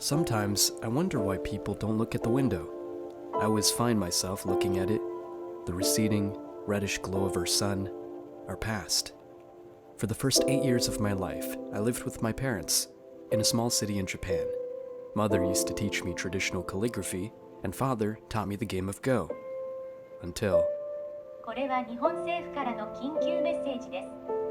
Sometimes I wonder why people don't look at the window. I always find myself looking at it, the receding, reddish glow of our sun, our past. For the first 8 years of my life, I lived with my parents in a small city in Japan. Mother used to teach me traditional calligraphy, and father taught me the game of Go. Until... これは日本政府からの緊急メッセージで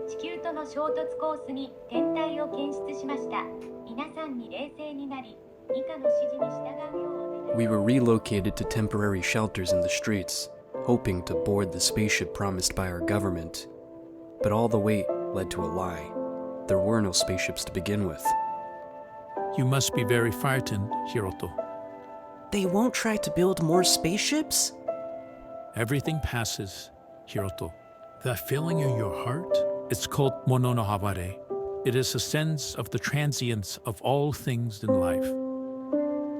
す。地球との衝突コースに天体を検出しました。皆さんに冷静になり、以下の指示に従うようお願いします。We were relocated to temporary shelters in the streets, hoping to board the spaceship promised by our government. But all the wait led to a lie. There were no spaceships to begin with. You must be very frightened, Hiroto. They won't try to build more spaceships? Everything passes, Hiroto. That feeling in your heart, it's called mono no haware. It is a sense of the transience of all things in life.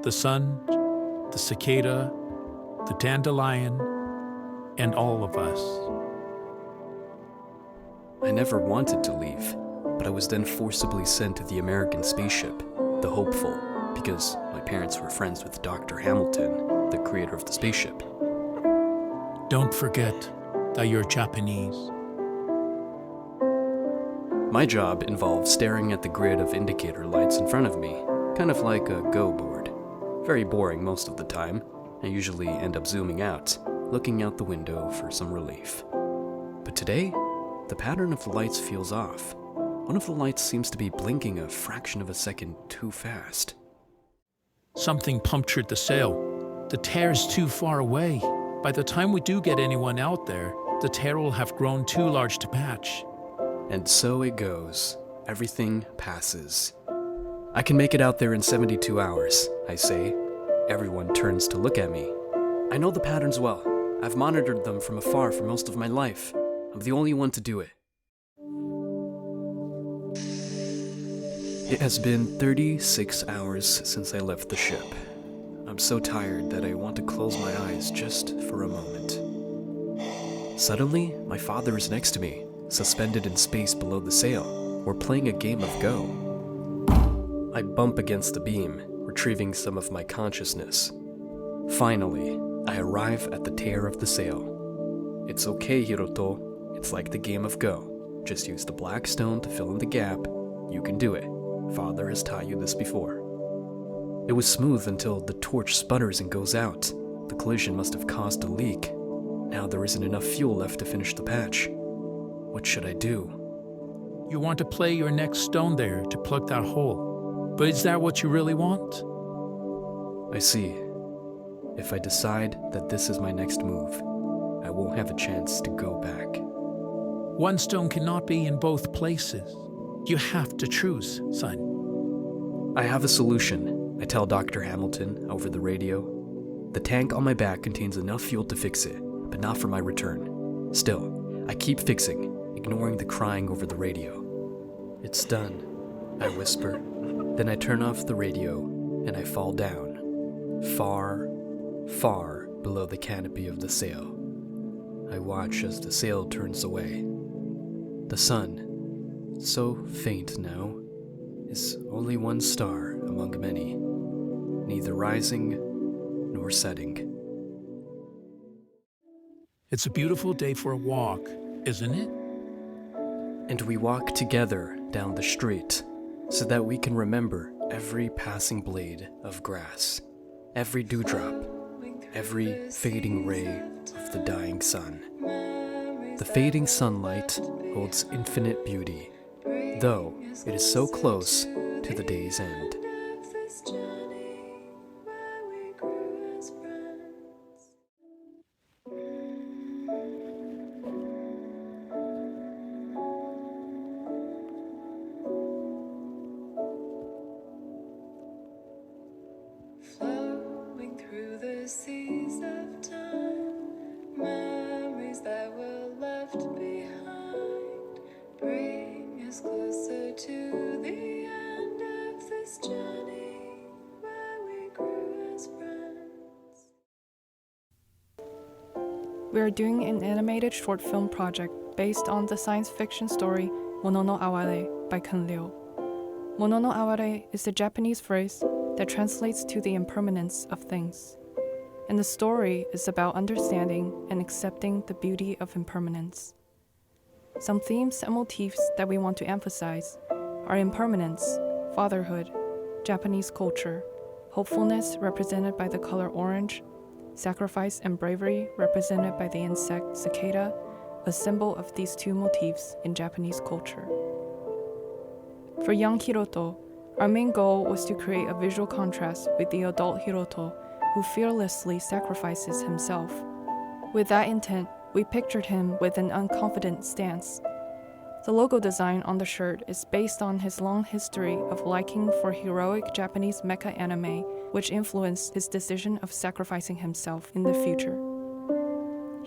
The sun, the cicada, the dandelion, and all of us. I never wanted to leave, but I was then forcibly sent to the American spaceship, the Hopeful, because my parents were friends with Dr. Hamilton, the creator of the spaceship. Don't forget that you're Japanese. My job involved staring at the grid of indicator lights in front of me, kind of like a Go board. Very boring most of the time. I usually end up zooming out, looking out the window for some relief. But today, the pattern of the lights feels off. One of the lights seems to be blinking a fraction of a second too fast. Something punctured the sail. The tear is too far away. By the time we do get anyone out there, the tear will have grown too large to patch. And so it goes. Everything passes. I can make it out there in 72 hours, I say. Everyone turns to look at me. I know the patterns well. I've monitored them from afar for most of my life. I'm the only one to do it. It has been 36 hours since I left the ship. I'm so tired that I want to close my eyes just for a moment. Suddenly, my father is next to me, suspended in space below the sail. We're playing a game of Go. I bump against the beam, retrieving some of my consciousness. Finally, I arrive at the tear of the sail. It's okay, Hiroto. It's like the game of Go. Just use the black stone to fill in the gap. You can do it. Father has taught you this before. It was smooth until the torch sputters and goes out. The collision must have caused a leak. Now there isn't enough fuel left to finish the patch. What should I do? You want to play your next stone there to plug that hole. But is that what you really want? I see. If I decide that this is my next move, I won't have a chance to go back. One stone cannot be in both places. You have to choose, son. I have a solution. I tell Dr. Hamilton over the radio. The tank on my back contains enough fuel to fix it, but not for my return. Still, I keep fixing, ignoring the crying over the radio. It's done, I whisper. Then I turn off the radio, and I fall down, far, far below the canopy of the sail. I watch as the sail turns away. The sun, so faint now, is only one star among many, neither rising nor setting. It's a beautiful day for a walk, isn't it? And we walk together down the street so that we can remember every passing blade of grass, every dewdrop, every fading ray of the dying sun. The fading sunlight holds infinite beauty, though it is so close to the day's end. Flowing through the seas of time, memories that were left behind bring us closer to the end of this journey where we grew as friends. We are doing an animated short film project based on the science fiction story Mono no Aware by Ken Liu. Mono no Aware is the Japanese phrase that translates to the impermanence of things. And the story is about understanding and accepting the beauty of impermanence. Some themes and motifs that we want to emphasize are impermanence, fatherhood, Japanese culture, hopefulness represented by the color orange, sacrifice and bravery represented by the insect cicada, a symbol of these two motifs in Japanese culture. For young Hiroto, our main goal was to create a visual contrast with the adult Hiroto, who fearlessly sacrifices himself. With that intent, we pictured him with an unconfident stance. The logo design on the shirt is based on his long history of liking for heroic Japanese mecha anime, which influenced his decision of sacrificing himself in the future.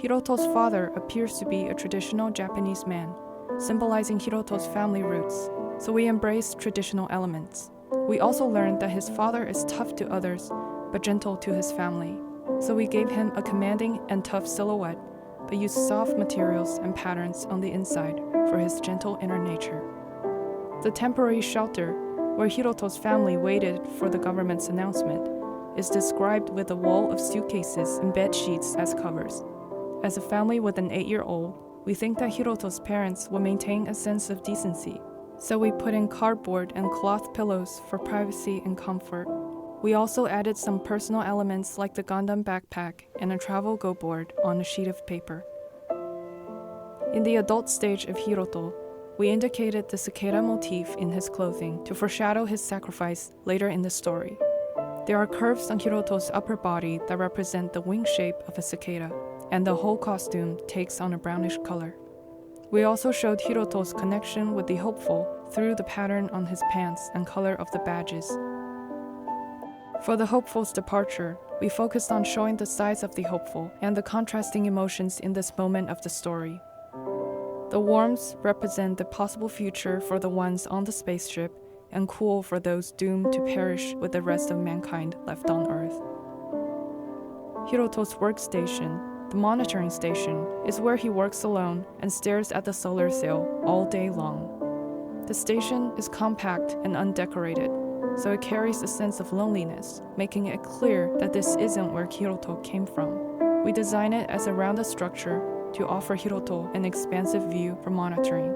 Hiroto's father appears to be a traditional Japanese man, symbolizing Hiroto's family roots, so we embraced traditional elements. We also learned that his father is tough to others, but gentle to his family, so we gave him a commanding and tough silhouette, but used soft materials and patterns on the inside for his gentle inner nature. The temporary shelter, where Hiroto's family waited for the government's announcement, is described with a wall of suitcases and bed sheets as covers. As a family with an 8-year-old, we think that Hiroto's parents will maintain a sense of decency, so we put in cardboard and cloth pillows for privacy and comfort. We also added some personal elements like the Gundam backpack and a travel go board on a sheet of paper. In the adult stage of Hiroto, we indicated the cicada motif in his clothing to foreshadow his sacrifice later in the story. There are curves on Hiroto's upper body that represent the wing shape of a cicada, and the whole costume takes on a brownish color. We also showed Hiroto's connection with the hopeful through the pattern on his pants and color of the badges. For the hopeful's departure, we focused on showing the sides of the hopeful and the contrasting emotions in this moment of the story. The warms represent the possible future for the ones on the spaceship, and cool for those doomed to perish with the rest of mankind left on Earth. Hiroto's workstation, the monitoring station, is where he works alone and stares at the solar sail all day long. The station is compact and undecorated, so it carries a sense of loneliness, making it clear that this isn't where Hiroto came from. We designed it as a rounded structure to offer Hiroto an expansive view for monitoring.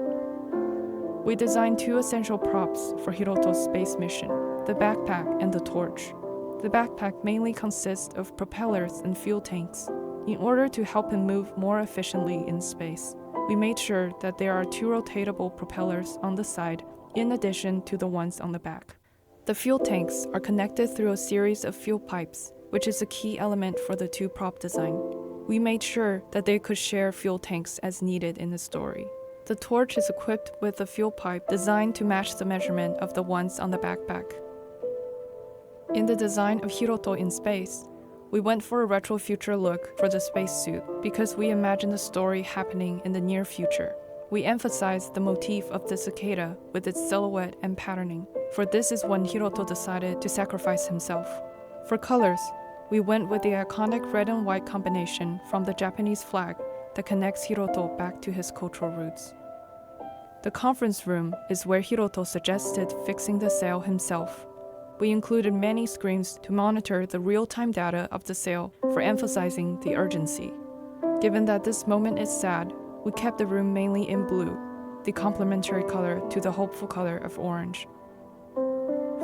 We designed 2 essential props for Hiroto's space mission, the backpack and the torch. The backpack mainly consists of propellers and fuel tanks. In order to help him move more efficiently in space, we made sure that there are 2 rotatable propellers on the side in addition to the ones on the back. The fuel tanks are connected through a series of fuel pipes, which is a key element for the 2 prop design. We made sure that they could share fuel tanks as needed in the story. The torch is equipped with a fuel pipe designed to match the measurement of the ones on the backpack. In the design of Hiroto in space, we went for a retro future look for the spacesuit because we imagined the story happening in the near future. We emphasized the motif of the cicada with its silhouette and patterning, for this is when Hiroto decided to sacrifice himself. For colors, we went with the iconic red and white combination from the Japanese flag that connects Hiroto back to his cultural roots. The conference room is where Hiroto suggested fixing the sail himself. We included many screens to monitor the real-time data of the sail for emphasizing the urgency. Given that this moment is sad, we kept the room mainly in blue, the complementary color to the hopeful color of orange.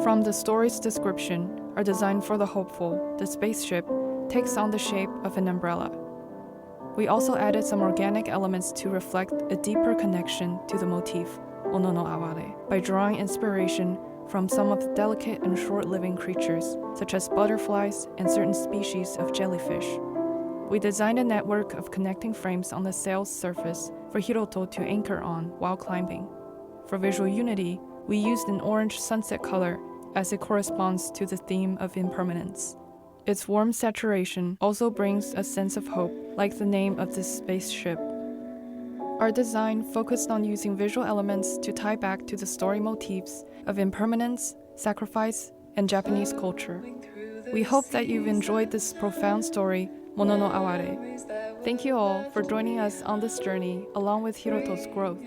From the story's description, our design for the hopeful, the spaceship, takes on the shape of an umbrella. We also added some organic elements to reflect a deeper connection to the motif, Ono no Aware, by drawing inspiration from some of the delicate and short-living creatures, such as butterflies and certain species of jellyfish. We designed a network of connecting frames on the sail's surface for Hiroto to anchor on while climbing. For visual unity, we used an orange sunset color as it corresponds to the theme of impermanence. Its warm saturation also brings a sense of hope, like the name of this spaceship. Our design focused on using visual elements to tie back to the story motifs of impermanence, sacrifice, and Japanese culture. We hope that you've enjoyed this profound story, Mono no Aware. Thank you all for joining us on this journey along with Hiroto's growth.